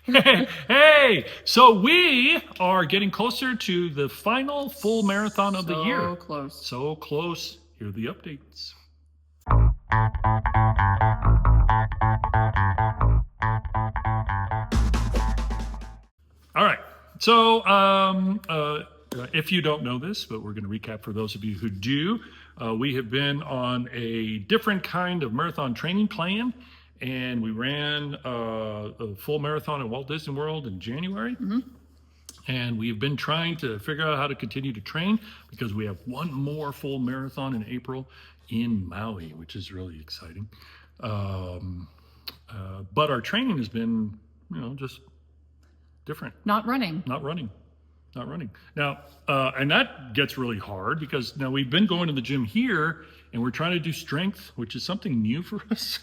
Hey, so we are getting closer to the final full marathon of the year. So close. So close. Here are the updates. All right. So, if you don't know this, but we're going to recap for those of you who do, we have been on a different kind of marathon training plan, and we ran a full marathon at Walt Disney World in January. And we've been trying to figure out how to continue to train because we have one more full marathon in April in Maui, which is really exciting. But our training has been, just different. Not running. Not running. Now, and that gets really hard because now we've been going to the gym here and we're trying to do strength, which is something new for us.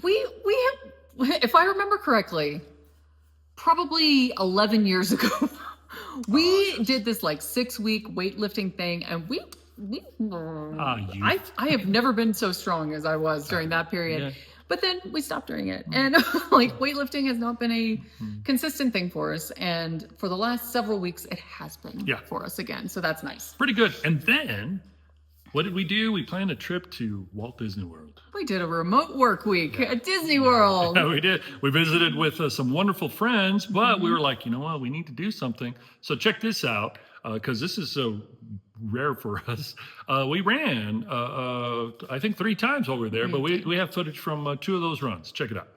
We have, if I remember correctly, probably 11 years ago, we did this like 6-week weightlifting thing, and I have never been so strong as I was during that period. Yeah. But then we stopped doing it, and like weightlifting has not been a consistent thing for us, and for the last several weeks it has been for us again, so that's nice. Pretty good. And then what did we do? We planned a trip to Walt Disney World. We did a remote work week at Disney World. Yeah, we did. We visited with some wonderful friends, but we were like, you know what? We need to do something. So check this out, because this is so rare for us. We ran, I think 3 times while we were there, but we have footage from 2 of those runs. Check it out.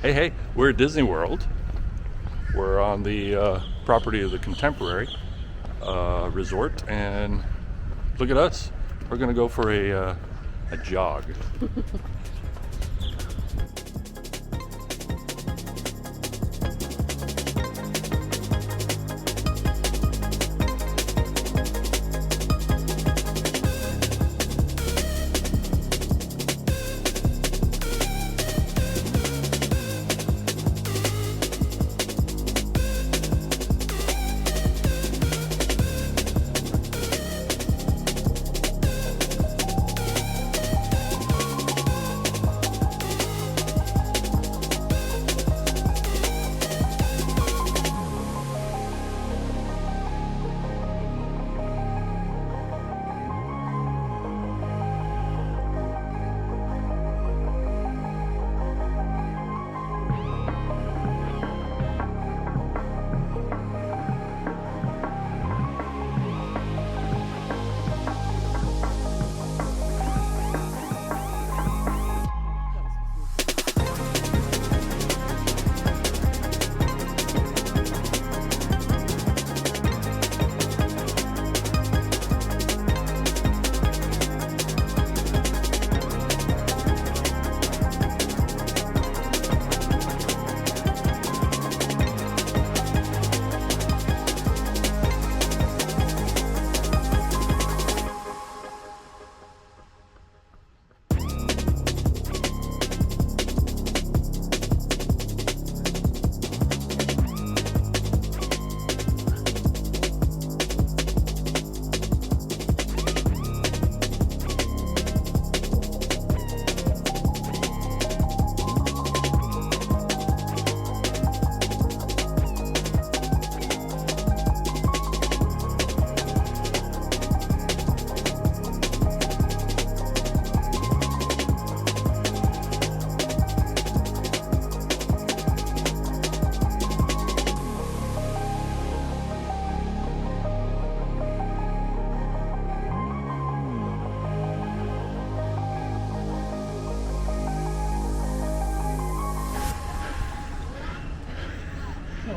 Hey, we're at Disney World. We're on the property of the Contemporary Resort, and look at us. We're gonna go for a jog.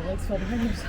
Let's fill the fingers.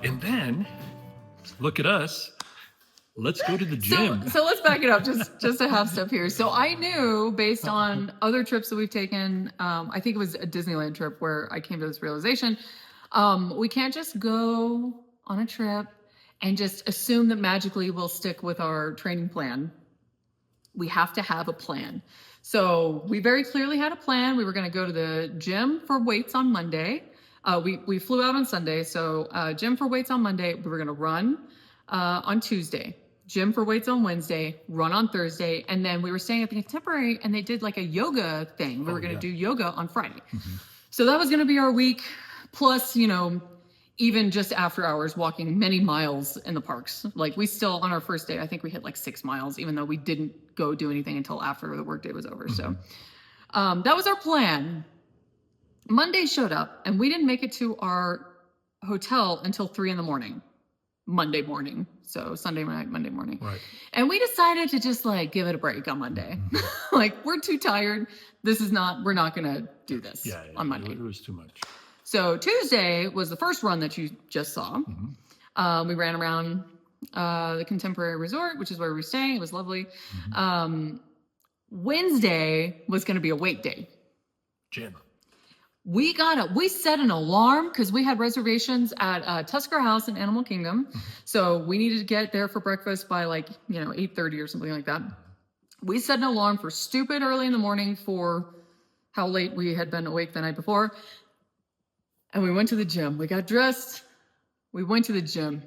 And then, look at us. Let's go to the gym. So let's back it up just a half step here. So I knew based on other trips that we've taken, I think it was a Disneyland trip where I came to this realization. We can't just go on a trip and just assume that magically we'll stick with our training plan. We have to have a plan. So we very clearly had a plan. We were going to go to the gym for weights on Monday. We flew out on Sunday. So gym for weights on Monday. We were going to run on Tuesday. Gym for weights on Wednesday, run on Thursday, and then we were staying at the Contemporary and they did like a yoga thing. We were going to do yoga on Friday. So that was going to be our week. Plus, even just after hours walking many miles in the parks. Like we still, on our first day, I think we hit like 6 miles, even though we didn't go do anything until after the workday was over. So that was our plan. Monday showed up and we didn't make it to our hotel until 3 a.m. Monday morning. So Sunday night, Monday morning. Right. And we decided to just like give it a break on Monday. Like we're too tired. We're not going to do this on Monday. It was too much. So Tuesday was the first run that you just saw. We ran around the Contemporary Resort, which is where we were staying. It was lovely. Wednesday was going to be a weight day. Gym. We set an alarm because we had reservations at Tusker House in Animal Kingdom. So we needed to get there for breakfast by 8:30 or something like that. We set an alarm for stupid early in the morning for how late we had been awake the night before. And we went to the gym. We got dressed. We went to the gym.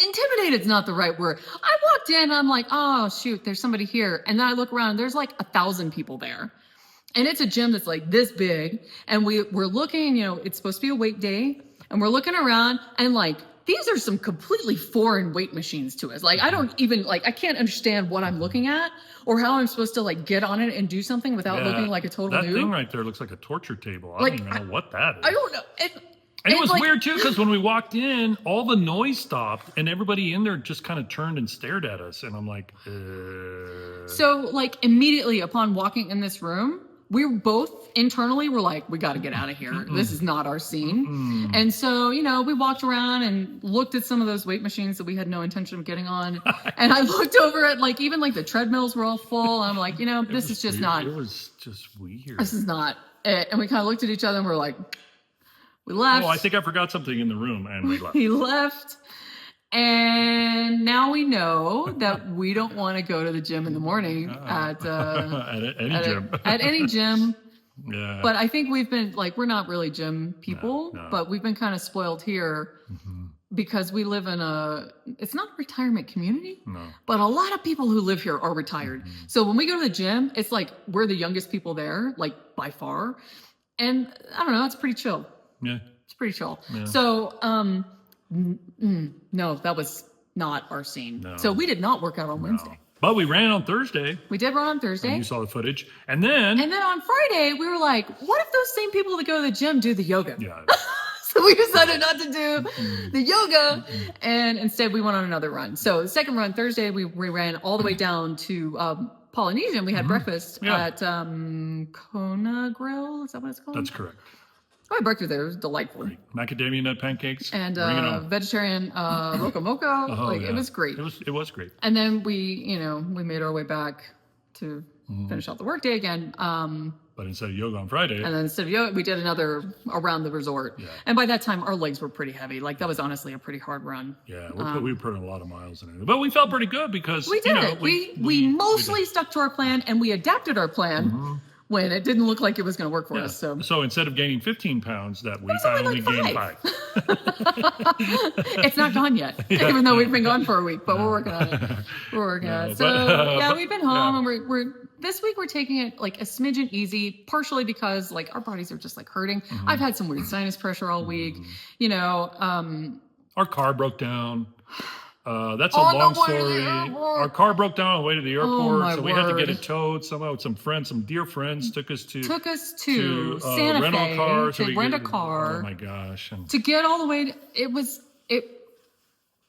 Intimidated is not the right word. I walked in, I'm like, oh shoot, there's somebody here. And then I look around, there's like 1,000 people there. And it's a gym that's like this big. And we're looking, it's supposed to be a weight day. And we're looking around and like, these are some completely foreign weight machines to us. Like, I don't even I can't understand what I'm looking at or how I'm supposed to get on it and do something without looking like a total noob. That thing right there looks like a torture table. I don't even know what that is. I don't know. And it was weird too, because when we walked in, all the noise stopped and everybody in there just kind of turned and stared at us. And I'm like, So immediately upon walking in this room, we were both internally were like, we got to get out of here. This is not our scene. And so, we walked around and looked at some of those weight machines that we had no intention of getting on. And I looked over at even the treadmills were all full. I'm like, this is just weird. not. It was just weird. This is not it. And we kind of looked at each other and we're like, we left. Oh, I think I forgot something in the room and we left. We left. And now we know that we don't want to go to the gym in the morning at any gym. Yeah. But I think we've been we're not really gym people, but we've been kind of spoiled here because we live in it's not a retirement community, but a lot of people who live here are retired. So when we go to the gym, it's like we're the youngest people there, by far. And I don't know, it's pretty chill. Yeah. It's pretty chill. Yeah. So, no, that was not our scene. No. So we did not work out on Wednesday. But we ran on Thursday. We did run on Thursday. And you saw the footage. And then on Friday, we were like, what if those same people that go to the gym do the yoga? Yeah. So we decided not to do the yoga. And instead, we went on another run. So the second run, Thursday, we ran all the way down to Polynesian. We had breakfast at Kona Grill. Is that what it's called? That's correct. I had breakfast there. It was delightful. Great. Macadamia nut pancakes. And vegetarian Roco Moco. It was great. It was great. And then we made our way back to finish out the workday again. But instead of yoga on Friday. And then instead of yoga, we did another around the resort. Yeah. And by that time, our legs were pretty heavy. That was honestly a pretty hard run. Yeah, we put in a lot of miles in it. But we felt pretty good because we did it. We mostly stuck to our plan and we adapted our plan. When it didn't look like it was going to work for us. So instead of gaining 15 pounds that week, I only gained 5. It's not gone yet, even though we've been gone for a week, but we're working on it. We're working on it. So we've been home and we're this week we're taking it a smidgen easy, partially because our bodies are just hurting. I've had some weird sinus pressure all week. Our car broke down. That's a long story. Our car broke down on the way to the airport, so we had to get it towed somehow. Some dear friends took us to Santa rental Fe car, to rent a car. Oh my gosh! To get all the way,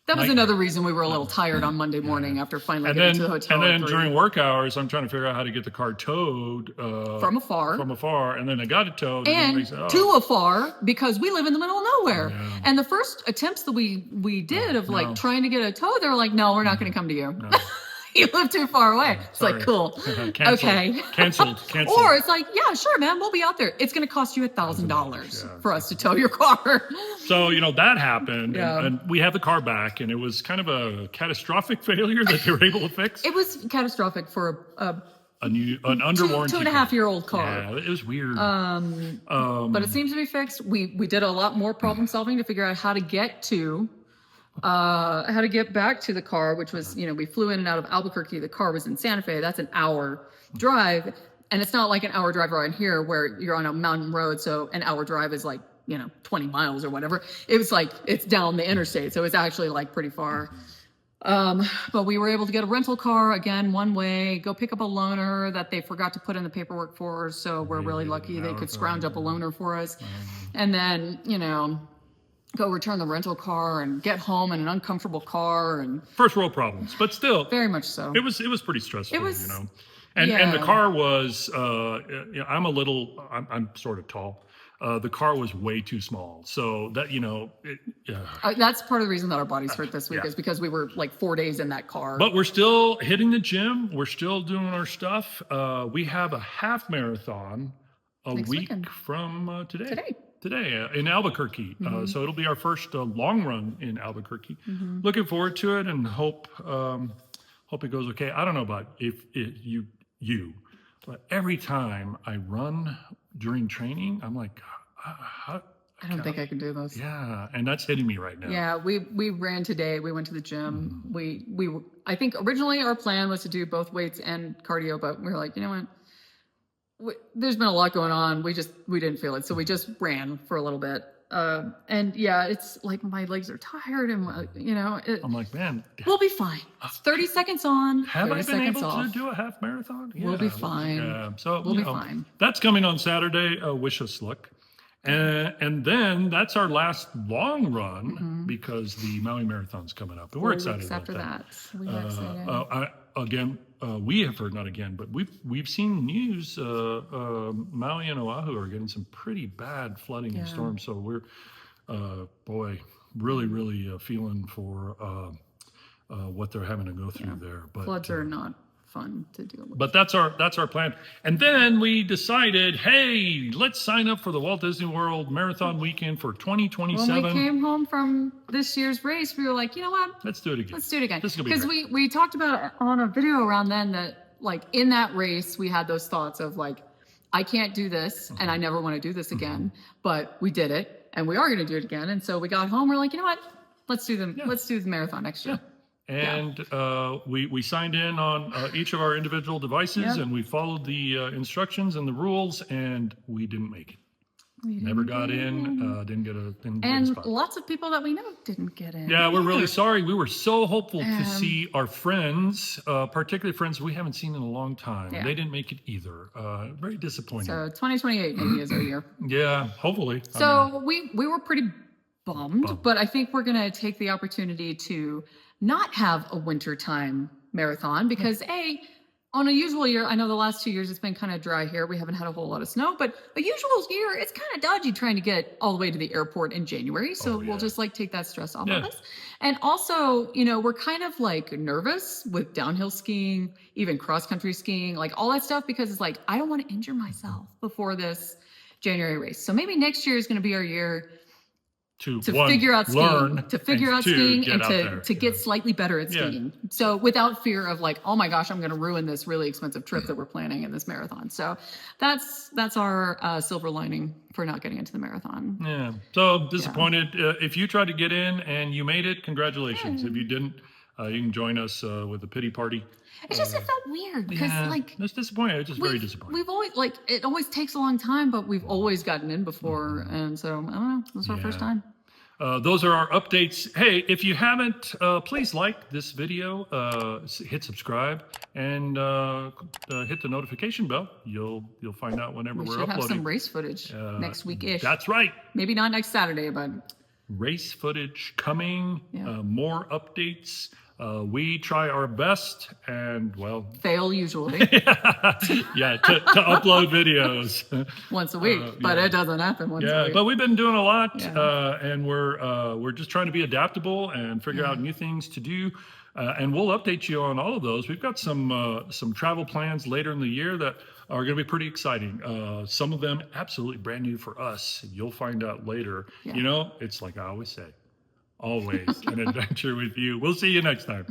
That was Nightmare. another reason we were a little tired on Monday morning after finally And getting then, to the hotel. and at then 3. during work hours, I'm trying to figure out how to get the car towed From afar. and then I got it towed, And they said, oh, to afar, because we live in the middle of nowhere. Yeah. And the first attempts that we did of like trying to get a tow, they were like, no, we're not going to come to you. no. You live too far away. It's Sorry. like, cool. Canceled. Okay. Canceled. Or it's like, yeah, sure, man, we'll be out there. It's going to cost you $1,000 for us to tow your car. So, that happened, Yeah. and we have the car back, and it was kind of a catastrophic failure that they were able to fix. It was catastrophic for an under warranty 2.5-year-old car. Yeah, it was weird. But it seems to be fixed. We did a lot more problem solving to figure out how to get back to the car, which was, we flew in and out of Albuquerque. The car was in Santa Fe. That's an hour drive. And it's not like an hour drive around here where you're on a mountain road. So an hour drive is like, 20 miles or whatever. It was like, it's down the interstate. So it's actually like pretty far. But we were able to get a rental car, again, one way, go pick up a loaner that they forgot to put in the paperwork for us. So we're really lucky they could scrounge up a loaner for us. And then, go return the rental car and get home in an uncomfortable car, and First world problems, but still, very much so. it was pretty stressful. It was- And the yeah. car was I'm sort of tall. The car was way too small, so that That's part of the reason that our bodies hurt this week Yeah. is because we were like 4 days in that car. But we're still hitting the gym. We're still doing our stuff. We have a half marathon a Next week weekend. from today. Today. In Albuquerque. So it'll be our first long run in Albuquerque. Looking forward to it, and hope it goes okay. I don't know about if you, but every time I run during training, I'm like, how? I don't think I can do those. Yeah, and that's hitting me right now. Yeah, we ran today. We went to the gym. I think originally our plan was to do both weights and cardio, but we were like, you know what? There's been a lot going on. We didn't feel it, so we just ran for a little bit. And yeah, it's like my legs are tired, and I'm like, man, we'll be fine. 30 seconds on. have 30 I been seconds able off. to do a half marathon? We'll be fine. Yeah, so We'll be fine. That's coming on Saturday. Wish us luck. And then that's our last long run because the Maui Marathon's coming up, and we're excited about after that. We are excited. We have heard, not again, but we've seen news. Maui and Oahu are getting some pretty bad flooding and storms, so we're really feeling for what they're having to go through there. But Floods are not fun to deal with. but that's our plan. And then we decided, hey, let's sign up for the Walt Disney World Marathon Weekend for 2027. When we came home from this year's race, we were like, you know what? Let's do it again. Let's do it again. This is gonna be Because great. we talked about on a video around then that like in that race, we had those thoughts of like, I can't do this and I never want to do this again, but we did it and we are going to do it again. And so we got home, we're like, you know what? Let's do the marathon next year. And we signed in on each of our individual devices, and we followed the instructions and the rules, and we didn't make it. Never got in. Didn't get a spot. Lots of people that we know didn't get in. Yeah, we're really either. sorry. We were so hopeful to see our friends, particularly friends we haven't seen in a long time. Yeah. They didn't make it either. Very disappointing. So 2028 maybe is our year. Yeah, hopefully. So we were pretty bummed, but I think we're going to take the opportunity to not have a wintertime marathon because on a usual year, I know the last 2 years it's been kind of dry here. We haven't had a whole lot of snow, but a usual year, it's kind of dodgy trying to get all the way to the airport in January. So we'll just like take that stress off of us. And also, we're kind of like nervous with downhill skiing, even cross country skiing, like all that stuff, because it's like, I don't want to injure myself before this January race. So maybe next year is going to be our year to figure out skiing, and to get slightly better at skiing. So without fear of like, oh my gosh, I'm going to ruin this really expensive trip that we're planning in this marathon. So that's our silver lining for not getting into the marathon. Yeah. So disappointed. If you tried to get in and you made it, congratulations. If you didn't, you can join us with a pity party. It just it felt weird because it's disappointing. It's just very disappointing. We've always it always takes a long time, but we've always gotten in before, and so I don't know. This is our first time. Those are our updates. Hey, if you haven't, please like this video, hit subscribe, and hit the notification bell. You'll find out whenever we're We should uploading. have some race footage next week-ish. That's right. Maybe not next Saturday, but race footage coming, Yeah. more updates. We try our best, and well, Fail usually yeah, to upload videos. once a week, but yeah. it doesn't happen once a Yeah, week. but we've been doing a lot, Yeah. and we're just trying to be adaptable and figure out new things to do. And we'll update you on all of those. We've got some travel plans later in the year that are going to be pretty exciting. Some of them absolutely brand new for us. You'll find out later. Yeah. You know, it's like I always say, always an adventure with you. We'll see you next time.